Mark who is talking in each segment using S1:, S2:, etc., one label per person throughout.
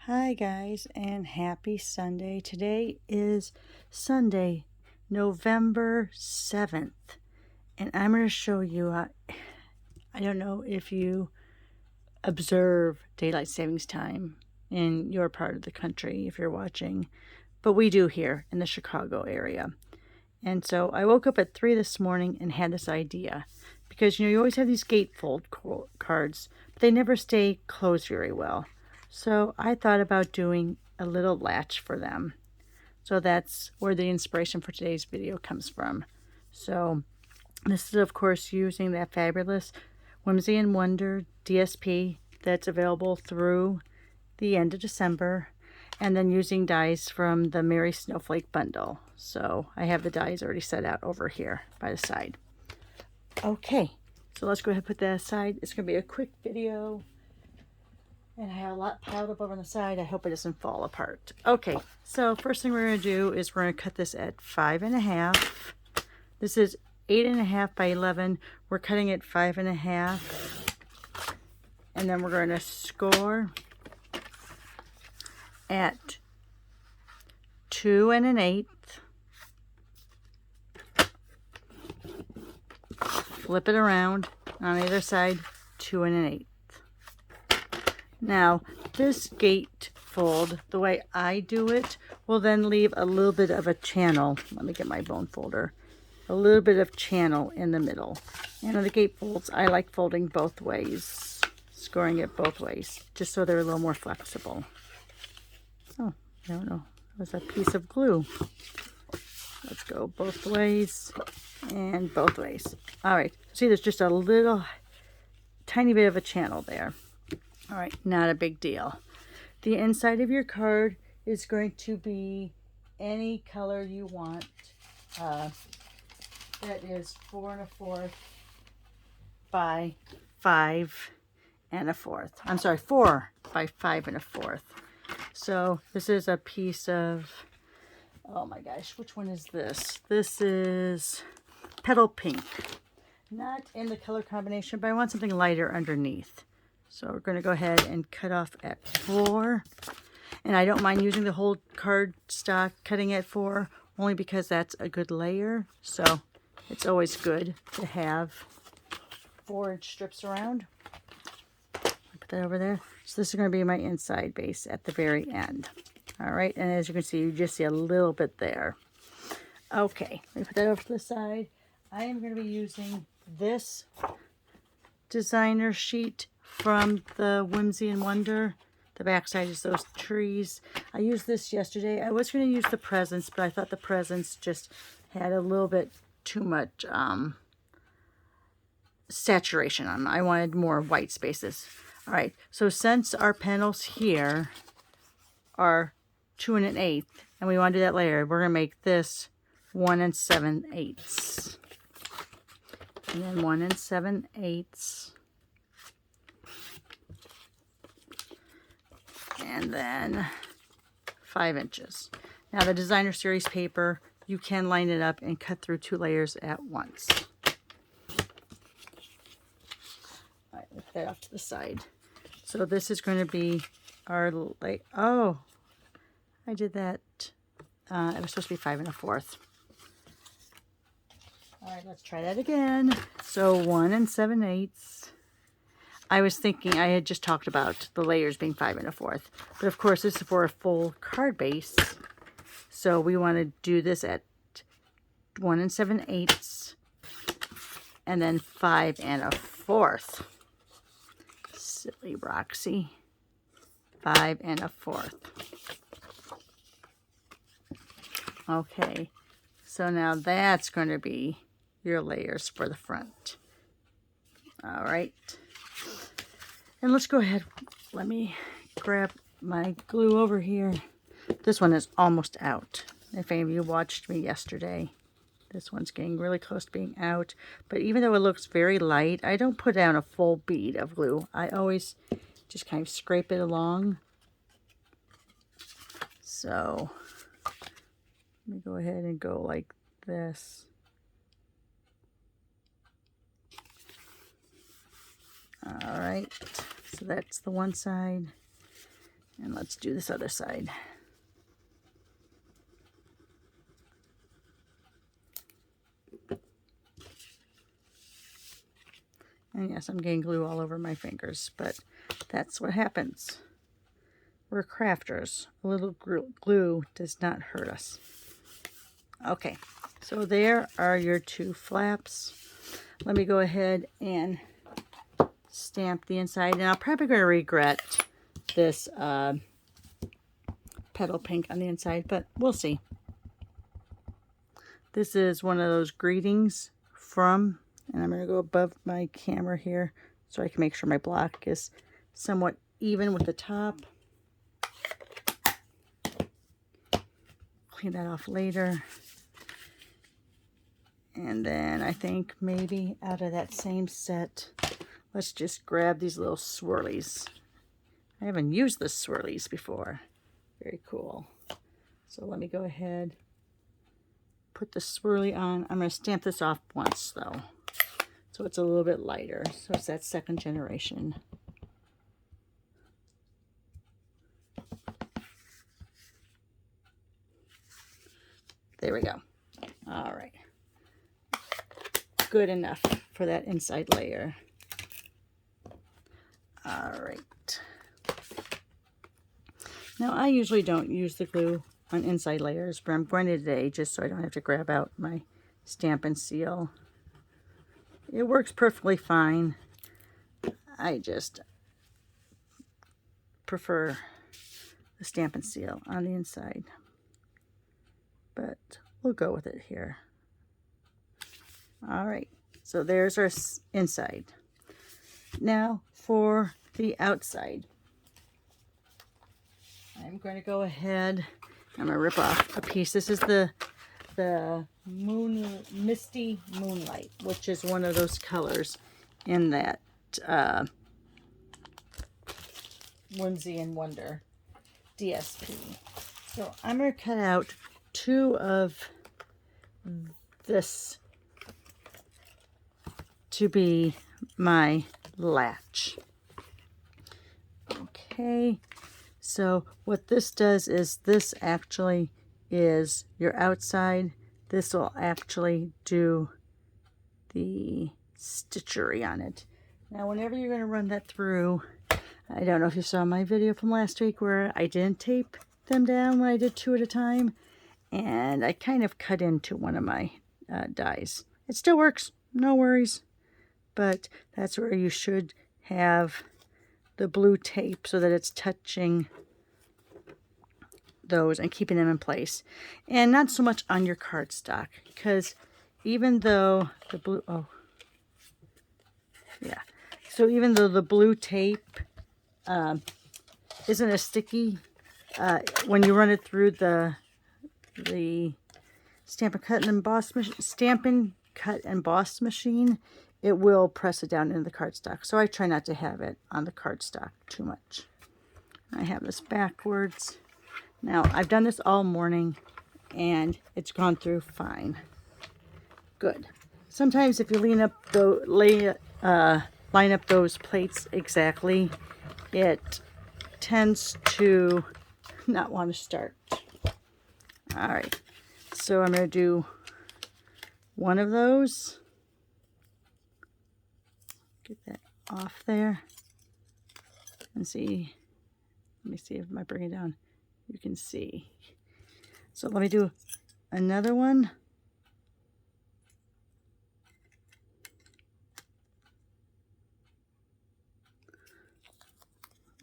S1: Hi guys, and happy Sunday. Today is Sunday, November 7th, and I'm going to show you, I don't know if you observe daylight savings time in your part of the country if you're watching, but we do here in the Chicago area. And so I woke up at 3 this morning and had this idea because you always have these gatefold cards, but they never stay closed very well. So I thought about doing a little latch for them. So that's where the inspiration for today's video comes from. So this is of course using that fabulous Whimsy and Wonder DSP that's available through the end of December, and then using dies from the Merry Snowflake bundle. So I have the dies already set out over here by the side. Okay, so let's go ahead and put that aside. It's going to be a quick video, and I have a lot piled up over on the side. I hope it doesn't fall apart. Okay, so first thing we're going to do is we're going to cut this at 5.5. This is 8.5 by 11. We're cutting it 5.5, and then we're going to score at 2 1/8. Flip it around on either side, 2 1/8. Now, this gatefold, the way I do it, will then leave a little bit of a channel. Let me get my bone folder. A little bit of channel in the middle. And on the gatefolds, I like folding both ways, scoring it both ways, just so they're a little more flexible. Oh, I don't know. That was a piece of glue. Let's go both ways and both ways. All right. See, there's just a little tiny bit of a channel there. All right, not a big deal. The inside of your card is going to be any color you want. That is 4 1/4 by 5 1/4. I'm sorry, 4 by 5 1/4. So this is a piece of, oh my gosh, which one is this? This is Petal Pink. Not in the color combination, but I want something lighter underneath. So we're going to go ahead and cut off at 4. And I don't mind using the whole cardstock, cutting at 4, only because that's a good layer. So it's always good to have 4-inch strips around. Put that over there. So this is going to be my inside base at the very end. All right, and as you can see, you just see a little bit there. Okay, let me put that over to the side. I am going to be using this designer sheet from the Whimsy and Wonder. The back side is those trees. I used this yesterday. I was going to use the presents, but I thought the presents just had a little bit too much saturation on them. I wanted more white spaces. All right, so since our panels here are 2 1/8, and we want to do that later, we're going to make this 1 7/8. And then 1 7/8. And then 5 inches. Now the designer series paper, you can line it up and cut through 2 layers at once. All right, lift that off to the side. So this is going to be our, oh, I did that. It was supposed to be 5 1/4. All right, let's try that again. So 1 7/8. I was thinking, I had just talked about the layers being 5 1/4, but of course this is for a full card base. So we want to do this at 1 7/8 and then 5 1/4. Silly Roxy. 5 1/4. Okay, so now that's going to be your layers for the front. All right. And let's go ahead. Let me grab my glue over here. This one is almost out. If any of you watched me yesterday, this one's getting really close to being out. But even though it looks very light, I don't put down a full bead of glue. I always just kind of scrape it along. So let me go ahead and go like this. All right, so that's the one side. And let's do this other side. And yes, I'm getting glue all over my fingers, but that's what happens. We're crafters. A little glue does not hurt us. Okay, so there are your two flaps. Let me go ahead and stamp the inside. And I'm probably going to regret this petal pink on the inside, but we'll see. This is one of those greetings from, and I'm going to go above my camera here so I can make sure my block is somewhat even with the top. Clean that off later. And then I think maybe out of that same set, let's just grab these little swirlies. I haven't used the swirlies before. Very cool. So let me go ahead, put the swirly on. I'm going to stamp this off once though, so it's a little bit lighter. So it's that second generation. There we go. All right. Good enough for that inside layer. All right. Now I usually don't use the glue on inside layers, but I'm going to today just so I don't have to grab out my stamp and seal. It works perfectly fine. I just prefer the stamp and seal on the inside, but we'll go with it here. All right, so there's our inside. Now for the outside. I'm going to go ahead, I'm going to rip off a piece. This is the Misty Moonlight, which is one of those colors in that Whimsy and Wonder DSP. So I'm going to cut out two of this to be my latch. Okay, so what this does is this actually is your outside. This will actually do the stitchery on it. Now whenever you're going to run that through, I don't know if you saw my video from last week where I didn't tape them down when I did two at a time, and I kind of cut into one of my dies. It still works, no worries, but that's where you should have the blue tape so that it's touching those and keeping them in place, and not so much on your cardstock, because even though the blue, oh yeah, so even though the blue tape isn't as sticky, when you run it through the Stampin' Cut and Emboss machine, it will press it down into the cardstock. So I try not to have it on the cardstock too much. I have this backwards. Now I've done this all morning and it's gone through fine. Good. Sometimes if you line up those plates exactly, it tends to not want to start. All right, so I'm going to do one of those. Get that off there and see. Let me see if I bring it down. You can see. So let me do another one.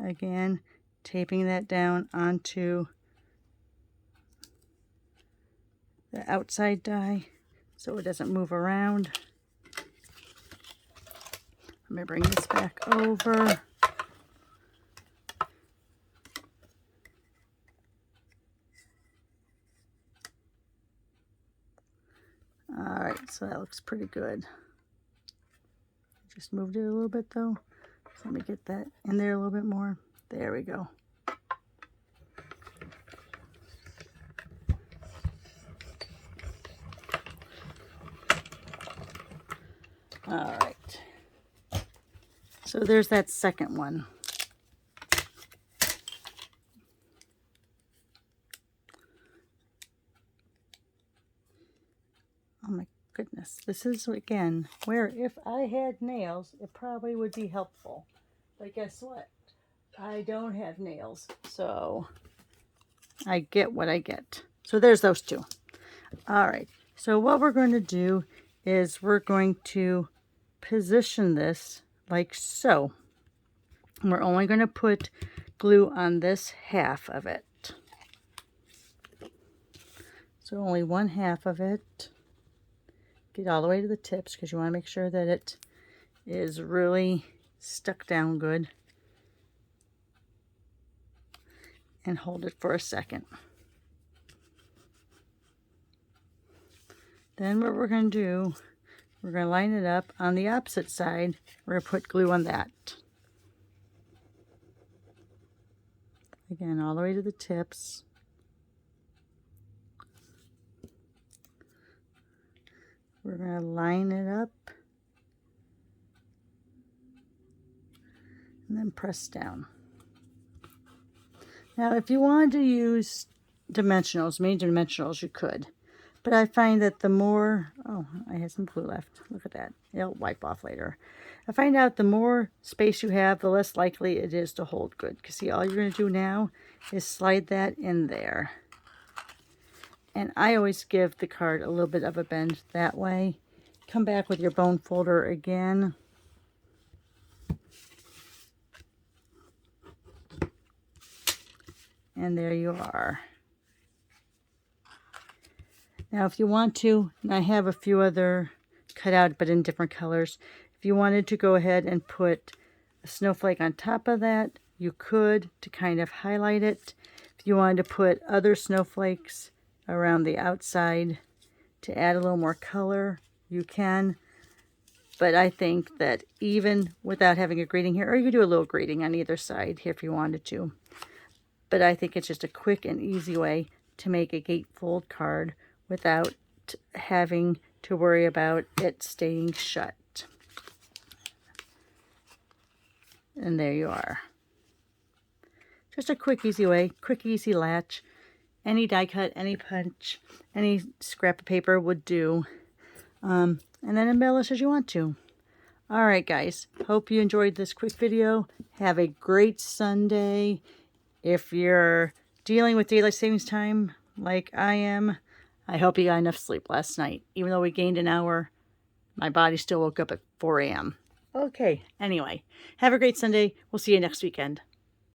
S1: Again, taping that down onto the outside die so it doesn't move around. I'm going to bring this back over. Alright, so that looks pretty good. Just moved it a little bit though. So let me get that in there a little bit more. There we go. Alright. So there's that second one. goodness. This is, again, where if I had nails, it probably would be helpful. But guess what? I don't have nails, so I get what I get. So there's those two. All right. So what we're going to do is we're going to position this like so. And we're only going to put glue on this half of it. So only one half of it. Get all the way to the tips because you want to make sure that it is really stuck down good. And hold it for a second. Then what we're going to do, we're going to line it up on the opposite side. We're going to put glue on that. Again, all the way to the tips. We're going to line it up and then press down. Now, if you wanted to use dimensionals, mini dimensionals, you could. But I find that the more, oh, I had some glue left. Look at that. It'll wipe off later. I find out the more space you have, the less likely it is to hold good. Because see, all you're going to do now is slide that in there. And I always give the card a little bit of a bend that way. Come back with your bone folder again. And there you are. Now if you want to, and I have a few other cut out but in different colors. If you wanted to go ahead and put a snowflake on top of that, you could to kind of highlight it. If you wanted to put other snowflakes around the outside to add a little more color, you can. But I think that even without having a greeting here, or you could do a little greeting on either side here if you wanted to. But I think it's just a quick and easy way to make a gatefold card without having to worry about it staying shut. And there you are. Just a quick, easy way, quick, easy latch. Any die cut, any punch, any scrap of paper would do. And then embellish as you want to. All right, guys. Hope you enjoyed this quick video. Have a great Sunday. If you're dealing with daylight savings time like I am, I hope you got enough sleep last night. Even though we gained an hour, my body still woke up at 4 a.m. Okay, anyway, have a great Sunday. We'll see you next weekend.